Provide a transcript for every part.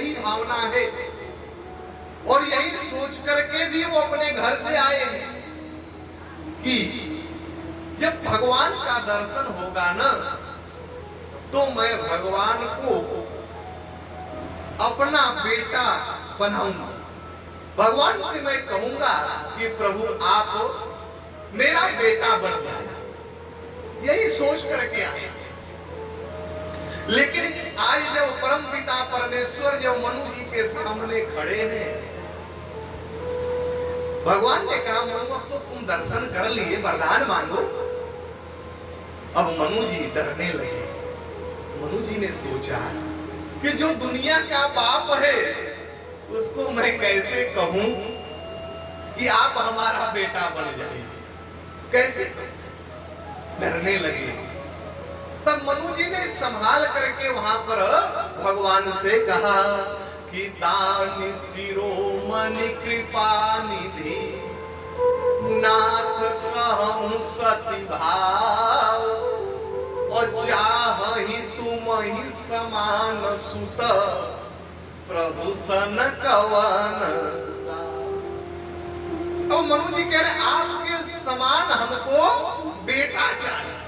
यही भावना है और यही सोच करके भी वो अपने घर से आए हैं कि जब भगवान का दर्शन होगा ना तो मैं भगवान को अपना बेटा बनाऊंगा। भगवान से मैं कहूंगा कि प्रभु आप मेरा बेटा बन जाए, यही सोच करके आए। लेकिन आज जब परमपिता परमेश्वर जब मनु जी के सामने खड़े हैं, भगवान ने कहा मनु अब तो तुम दर्शन कर लिए, वरदान मांगो। अब मनु जी डरने लगे। मनु जी ने सोचा कि जो दुनिया का बाप है उसको मैं कैसे कहूं कि आप हमारा बेटा बन जाइए, कैसे? डरने लगे। तब मनु जी ने संभाल करके वहां पर भगवान से कहा कि दानी शिरोमणि कृपा निधि नाथ कहूं सती भाव और चाहि तुम ही समान सुत प्रभु सन कवन। तो मनु जी कह रहे आपके समान हमको बेटा चाहिए।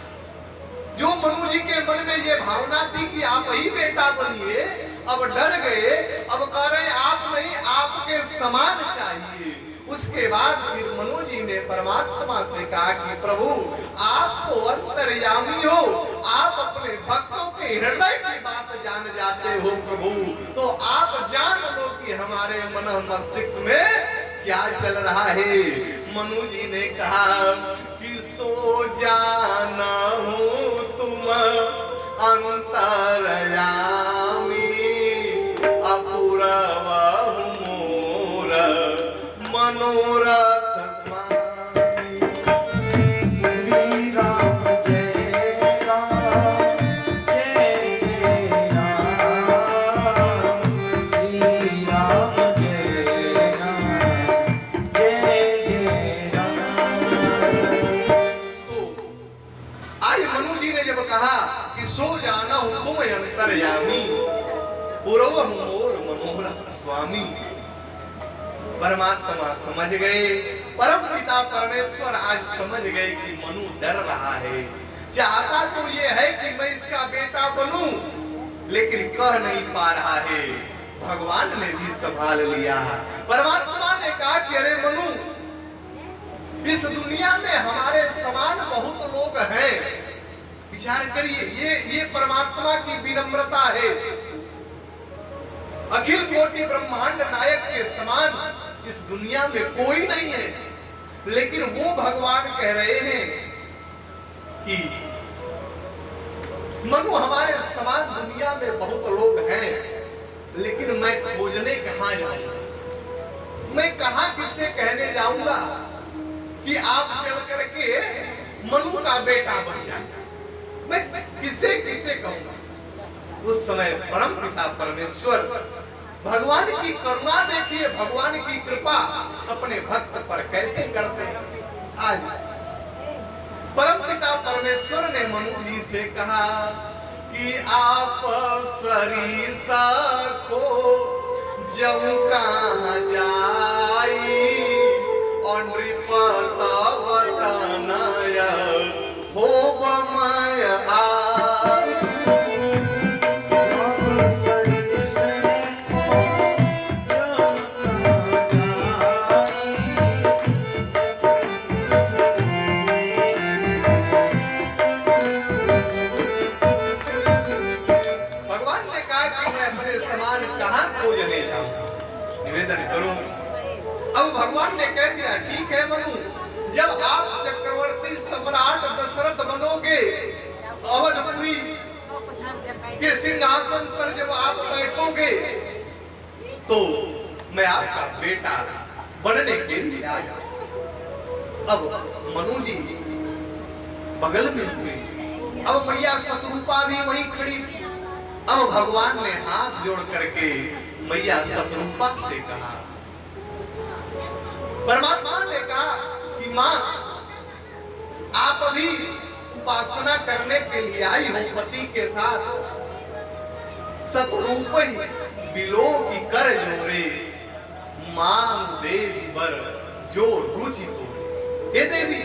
जो मनु जी के मन में ये भावना थी कि आप ही बेटा बनिए, अब डर गए। अब कह रहे आप नहीं, आपके समान चाहिए। उसके बाद फिर मनु जी ने परमात्मा से कहा कि प्रभु आप तो अंतर्यामी हो, आप अपने भक्तों के हृदय की बात जान जाते हो प्रभु, तो आप जान लो कि हमारे मन मस्तिष्क में क्या चल रहा है। मनु जी ने कहा कि सो जाना हूं तुम अंतर्यामी अपूर्व मोर मनोरथ स्वामी। श्री राम जय राम जय जय राम, श्री राम जय राम जय जय राम। तो आज मनु जी ने जब कहा कि सो जाना हूं तुम अंतर्यामी पूर्व मोर मनोरथ स्वामी, परमात्मा समझ गए, परम पिता परमेश्वर आज समझ गए कि मनु डर रहा है। चाहता तो ये है कि मैं इसका बेटा बनूं, लेकिन कह नहीं पा रहा है। भगवान ने भी संभाल लिया। परमात्मा ने कहा कि अरे मनु, इस दुनिया में हमारे समान बहुत लोग हैं, विचार करिए। ये परमात्मा की विनम्रता है। अखिल कोटि ब्रह्मांड नायक के समान इस दुनिया में कोई नहीं है, लेकिन वो भगवान कह रहे हैं कि मनु हमारे समान दुनिया में बहुत लोग हैं, लेकिन मैं खोजने कहां जाऊंगा, मैं कहां किससे कहने जाऊंगा कि आप चल करके मनु का बेटा बन जाए, मैं किसे किसे कहूंगा। उस समय परम पिता परमेश्वर भगवान की करुणा देखिए, भगवान की कृपा अपने भक्त पर कैसे करते हैं। आज परम पिता परमेश्वर ने मनु जी से कहा कि आप सरीसा को जब कहां जाई और नृपत वतनय होवमय आई। निवेदन करूं। अब भगवान ने कह दिया ठीक है मनु, जब आप चक्रवर्ती सम्राट दशरथ बनोगे, अवधपुरी के सिंहासन पर जब आप बैठोगे, तो मैं आपका बेटा बनने के लिए आया। अब मनु जी बगल में हुए, अब मैया शत्रुपा भी वहीं खड़ी थी। अब भगवान ने हाथ जोड़ करके मैया शत्रुपा से कहा, परमात्मा ने कहा कि मां आप अभी उपासना करने के लिए आई हो पति के साथ, शत्रुप ही बिलोक पर जो रुचि तोड़े। हे देवी,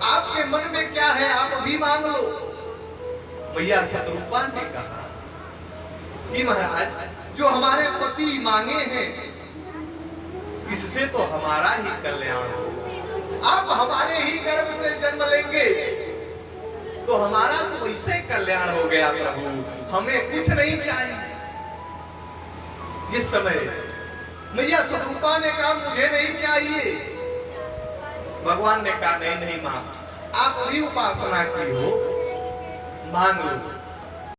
आपके मन में क्या है, आप अभी मांग लो। मैया शतरूपा ने कहा कि महाराज, जो हमारे पति मांगे हैं इससे तो हमारा ही कल्याण होगा। आप हमारे ही गर्भ से जन्म लेंगे तो हमारा तो वैसे कल्याण हो गया प्रभु, हमें कुछ नहीं चाहिए। जिस समय मैया शतरूपा ने कहा मुझे नहीं चाहिए, भगवान ने कहा नहीं नहीं मां, आप अभी उपासना की हो, मांग लो।